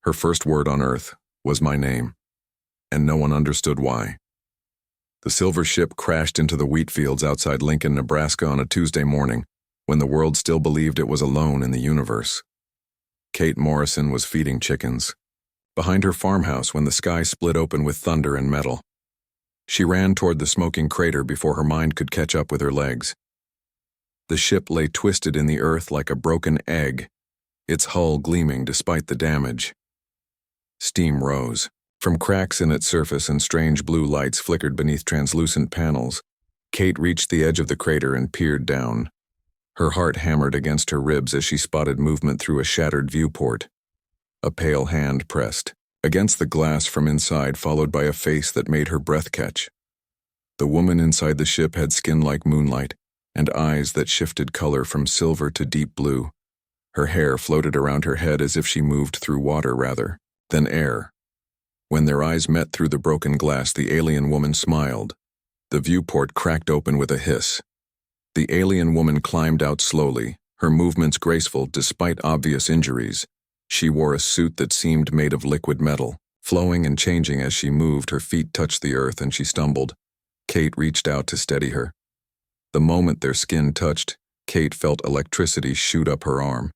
Her first word on Earth was my name, and no one understood why. The silver ship crashed into the wheat fields outside Lincoln, Nebraska on a Tuesday morning, when the world still believed it was alone in the universe. Kate Morrison was feeding chickens behind her farmhouse when the sky split open with thunder and metal. She ran toward the smoking crater before her mind could catch up with her legs. The ship lay twisted in the earth like a broken egg, its hull gleaming despite the damage. Steam rose from cracks in its surface, and strange blue lights flickered beneath translucent panels. Kate reached the edge of the crater and peered down. Her heart hammered against her ribs as she spotted movement through a shattered viewport. A pale hand pressed against the glass from inside, followed by a face that made her breath catch. The woman inside the ship had skin like moonlight and eyes that shifted color from silver to deep blue. Her hair floated around her head as if she moved through water rather than air. When their eyes met through the broken glass, the alien woman smiled. The viewport cracked open with a hiss. The alien woman climbed out slowly, her movements graceful despite obvious injuries. She wore a suit that seemed made of liquid metal, flowing and changing as she moved. Her feet touched the earth and she stumbled. Kate reached out to steady her. The moment their skin touched, Kate felt electricity shoot up her arm.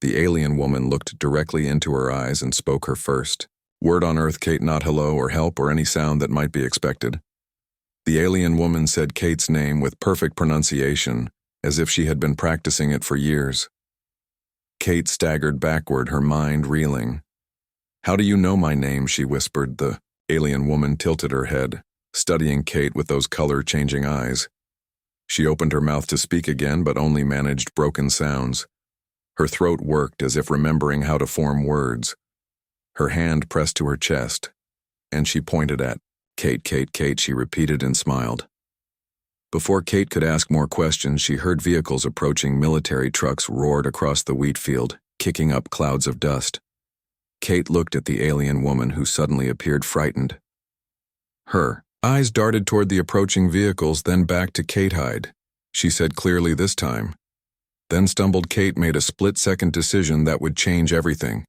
The alien woman looked directly into her eyes and spoke her first word on Earth. Kate, not hello or help or any sound that might be expected. The alien woman said Kate's name with perfect pronunciation, as if she had been practicing it for years. Kate staggered backward, her mind reeling. "How do you know my name?" she whispered. The alien woman tilted her head, studying Kate with those color-changing eyes. She opened her mouth to speak again, but only managed broken sounds. Her throat worked as if remembering how to form words. Her hand pressed to her chest, and she pointed at Kate. "Kate, Kate," she repeated and smiled. Before Kate could ask more questions, she heard vehicles approaching. Military trucks roared across the wheat field, kicking up clouds of dust. Kate looked at the alien woman, who suddenly appeared frightened. Her eyes darted toward the approaching vehicles, then back to Kate. "Hide," she said clearly this time. Then stumbled. Kate made a split-second decision that would change everything.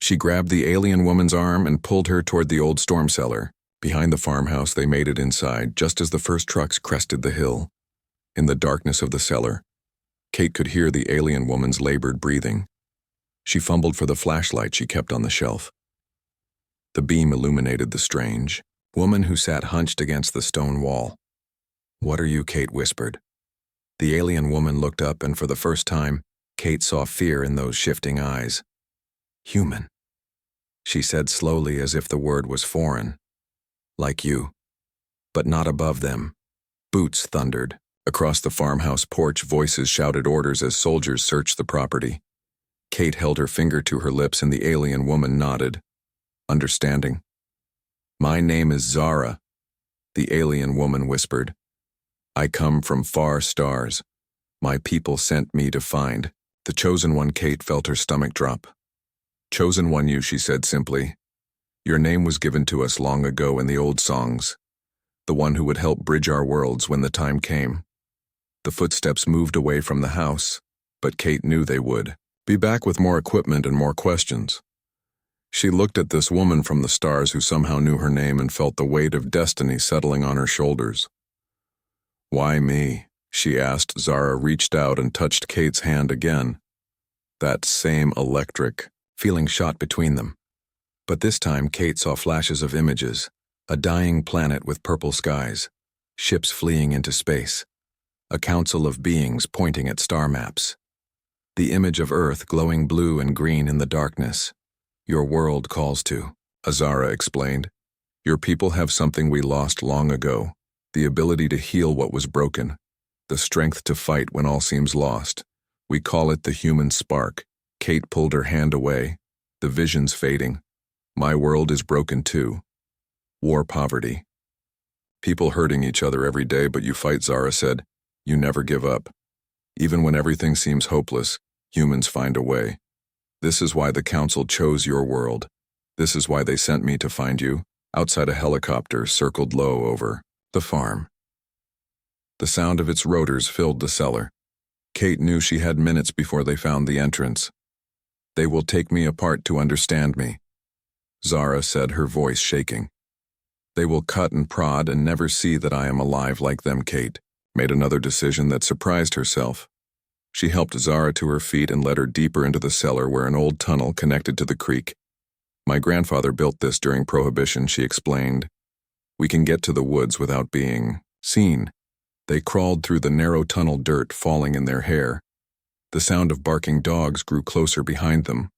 She grabbed the alien woman's arm and pulled her toward the old storm cellar. Behind the farmhouse, they made it inside, just as the first trucks crested the hill. In the darkness of the cellar, Kate could hear the alien woman's labored breathing. She fumbled for the flashlight she kept on the shelf. The beam illuminated the strange woman who sat hunched against the stone wall. "What are you?" Kate whispered. The alien woman looked up, and for the first time, Kate saw fear in those shifting eyes. "Human," she said slowly, as if the word was foreign. "Like you, but not above them." Boots thundered. Across the farmhouse porch, voices shouted orders as soldiers searched the property. Kate held her finger to her lips, and the alien woman nodded, understanding. "My name is Zara," the alien woman whispered. "I come from far stars. My people sent me to find the chosen one." Kate felt her stomach drop. "Chosen one, you," she said simply. "Your name was given to us long ago in the old songs. The one who would help bridge our worlds when the time came." The footsteps moved away from the house, but Kate knew they would be back with more equipment and more questions. She looked at this woman from the stars who somehow knew her name and felt the weight of destiny settling on her shoulders. "Why me?" she asked. Zara reached out and touched Kate's hand again. That same electric feeling shot between them. But this time Kate saw flashes of images, a dying planet with purple skies, ships fleeing into space, a council of beings pointing at star maps. The image of Earth glowing blue and green in the darkness. "Your world calls to," Azara explained. "Your people have something we lost long ago, the ability to heal what was broken, the strength to fight when all seems lost. We call it the human spark." Kate pulled her hand away, the visions fading. "My world is broken too. War, poverty. People hurting each other every day, but you fight," Zara said. "You never give up. Even when everything seems hopeless, humans find a way. This is why the Council chose your world. This is why they sent me to find you." Outside, a helicopter circled low over the farm. The sound of its rotors filled the cellar. Kate knew she had minutes before they found the entrance. They will take me apart to understand me, Zara said, her voice shaking. They will cut and prod and never see that I am alive like them. Kate made another decision that surprised herself. She helped Zara to her feet and led her deeper into the cellar where an old tunnel connected to the creek. My grandfather built this during Prohibition, she explained. We can get to the woods without being seen. They crawled through the narrow tunnel, dirt falling in their hair. The sound of barking dogs grew closer behind them.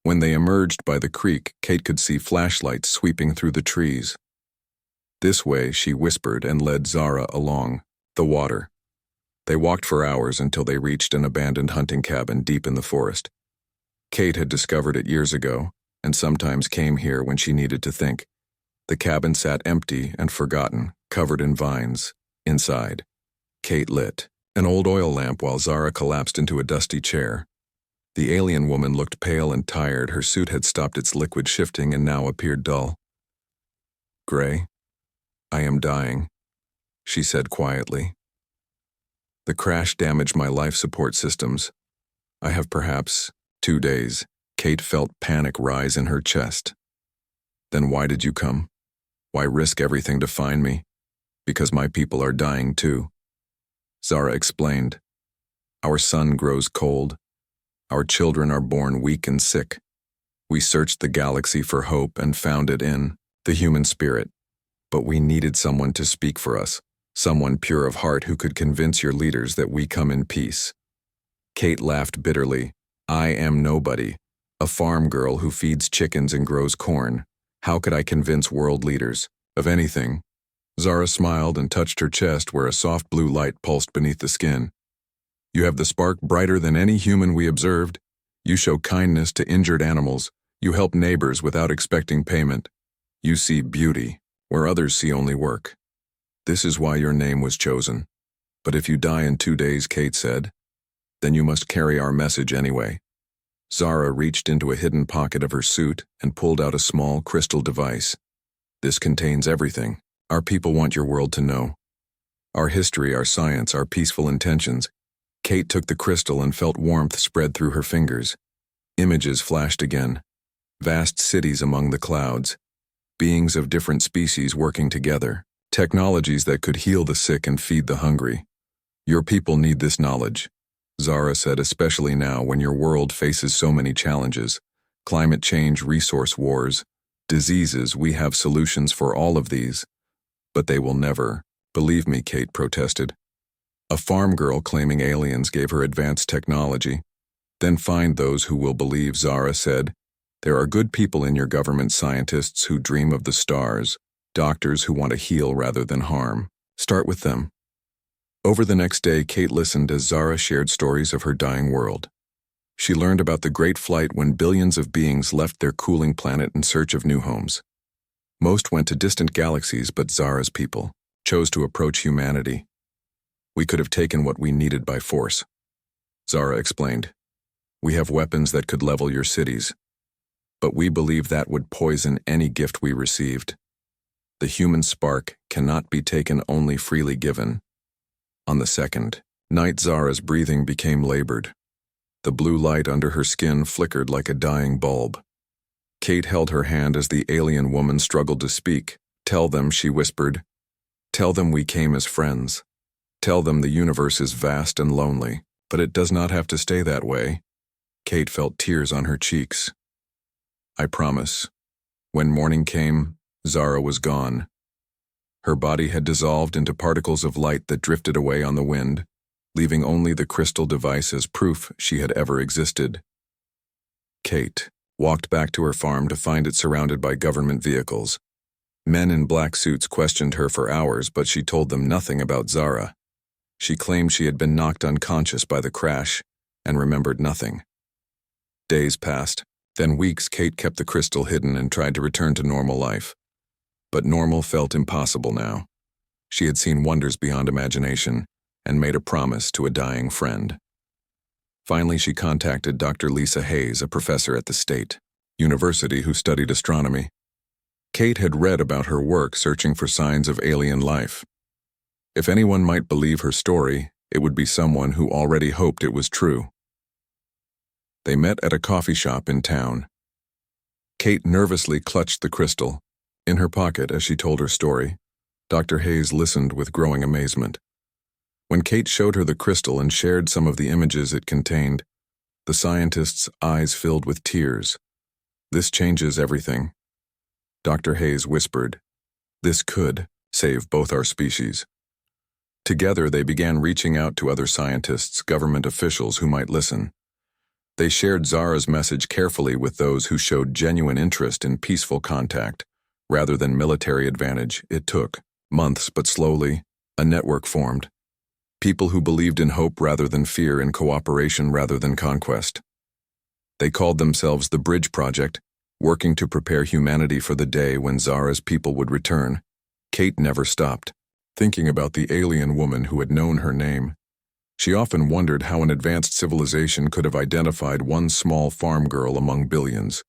When they emerged by the creek, Kate could see flashlights sweeping through the trees. This way, she whispered and led Zara along the water. They walked for hours until they reached an abandoned hunting cabin deep in the forest. Kate had discovered it years ago, and sometimes came here when she needed to think. The cabin sat empty and forgotten, covered in vines. Inside, Kate lit an old oil lamp while Zara collapsed into a dusty chair. The alien woman looked pale and tired. Her suit had stopped its liquid shifting and now appeared dull. Gray, I am dying, she said quietly. The crash damaged my life support systems. I have perhaps 2 days. Kate felt panic rise in her chest. Then why did you come? Why risk everything to find me? Because my people are dying too. Zara explained. Our sun grows cold. Our children are born weak and sick. We searched the galaxy for hope and found it in the human spirit. But we needed someone to speak for us, someone pure of heart who could convince your leaders that we come in peace. Kate laughed bitterly. I am nobody, a farm girl who feeds chickens and grows corn. How could I convince world leaders of anything? Zara smiled and touched her chest where a soft blue light pulsed beneath the skin. You have the spark brighter than any human we observed. You show kindness to injured animals. You help neighbors without expecting payment. You see beauty where others see only work. This is why your name was chosen. But if you die in 2 days, Kate said, then you must carry our message anyway. Zara reached into a hidden pocket of her suit and pulled out a small crystal device. This contains everything our people want your world to know. Our history, our science, our peaceful intentions. Kate took the crystal and felt warmth spread through her fingers. Images flashed again. Vast cities among the clouds. Beings of different species working together. Technologies that could heal the sick and feed the hungry. Your people need this knowledge, Zara said, especially now when your world faces so many challenges. Climate change, resource wars, diseases. We have solutions for all of these. But they will never believe me, Kate protested. A farm girl claiming aliens gave her advanced technology. Then find those who will believe, Zara said. There are good people in your government, scientists who dream of the stars, doctors who want to heal rather than harm. Start with them. Over the next day, Kate listened as Zara shared stories of her dying world. She learned about the Great Flight when billions of beings left their cooling planet in search of new homes. Most went to distant galaxies, but Zara's people chose to approach humanity. We could have taken what we needed by force, Zara explained. We have weapons that could level your cities. But we believe that would poison any gift we received. The human spark cannot be taken, only freely given. On the second night, Zara's breathing became labored. The blue light under her skin flickered like a dying bulb. Kate held her hand as the alien woman struggled to speak. Tell them, she whispered. Tell them we came as friends. Tell them the universe is vast and lonely, but it does not have to stay that way. Kate felt tears on her cheeks. I promise. When morning came, Zara was gone. Her body had dissolved into particles of light that drifted away on the wind, leaving only the crystal device as proof she had ever existed. Kate walked back to her farm to find it surrounded by government vehicles. Men in black suits questioned her for hours, but she told them nothing about Zara. She claimed she had been knocked unconscious by the crash and remembered nothing. Days passed, then weeks. Kate kept the crystal hidden and tried to return to normal life. But normal felt impossible now. She had seen wonders beyond imagination and made a promise to a dying friend. Finally, she contacted Dr. Lisa Hayes, a professor at the State University who studied astronomy. Kate had read about her work searching for signs of alien life. If anyone might believe her story, it would be someone who already hoped it was true. They met at a coffee shop in town. Kate nervously clutched the crystal in her pocket as she told her story. Dr. Hayes listened with growing amazement. When Kate showed her the crystal and shared some of the images it contained, the scientist's eyes filled with tears. "This changes everything," Dr. Hayes whispered. "This could save both our species." Together, they began reaching out to other scientists, government officials who might listen. They shared Zara's message carefully with those who showed genuine interest in peaceful contact, rather than military advantage. It took months, but slowly, a network formed. People who believed in hope rather than fear, in cooperation rather than conquest. They called themselves the Bridge Project, working to prepare humanity for the day when Zara's people would return. Kate never stopped thinking about the alien woman who had known her name. She often wondered how an advanced civilization could have identified one small farm girl among billions.